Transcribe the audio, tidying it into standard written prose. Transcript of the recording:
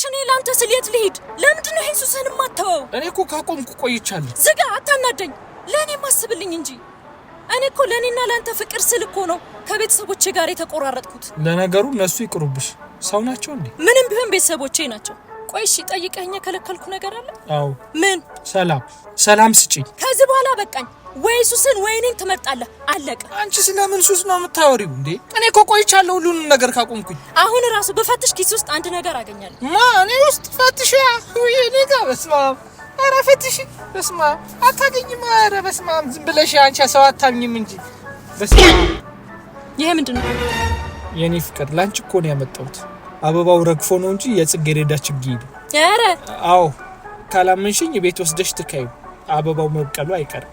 እኔ ላንተ ስልየት ልሂድ ለምንድን ነው ኢየሱስን ማተው እኔ እኮ ካቆምኩ ቆይቻለሁ ዝጋ አታናደኝ ለኔ ማስብልኝ እንጂ እኔ እኮ ለኔና ላንተ ፍቅር ስልኮ ነው ከቤተሰቦቼ ጋር የተቆራረጥኩት ለነገሩ እነሱ ይቅሩብሽ ሰው ናቸው እንዴ ምንም ቢሆን ቤተሰቦቼ ናቸው ቆይ እሺ ጠይቀኸኝ ከለከልኩ ነገር አለ አው ምን ሰላም ስጪኝ ከዚህ በኋላ በቃኝ ወይ ኢየሱስን ወይ እኔን ትመርጣለህ አለቀ አንቺ ስለምን ሱስ ነው የምታወሪው እንዴ እኔ እኮ ቆይቻለሁ ሁሉንም ነገር ካቆምኩኝ አሁን ራሱ በፈትሽ ኪስ ውስጥ አንድ ነገር አገኛለሁ እኔ ውስጥ ፈትሽ ወይ እኔ ጋር በስማ ኧረ ፈትሽ በስማ አታገኝም ኧረ በስማ ዝም ብለሽ አንቺ ሰው አታምኝም እንጂ በስማ ይሄ ምንድነው የኔ ፍቅር ላንቺ እኮ ነው ያመጣሁት አበባው ረግፎ ነው እንጂ የጽጌረዳ ችግኝ ነው ኧረ አዎ ካላመንሽኝ ቤት ወስደሽ ትከዩ አበባው መብቀሉ አይቀርም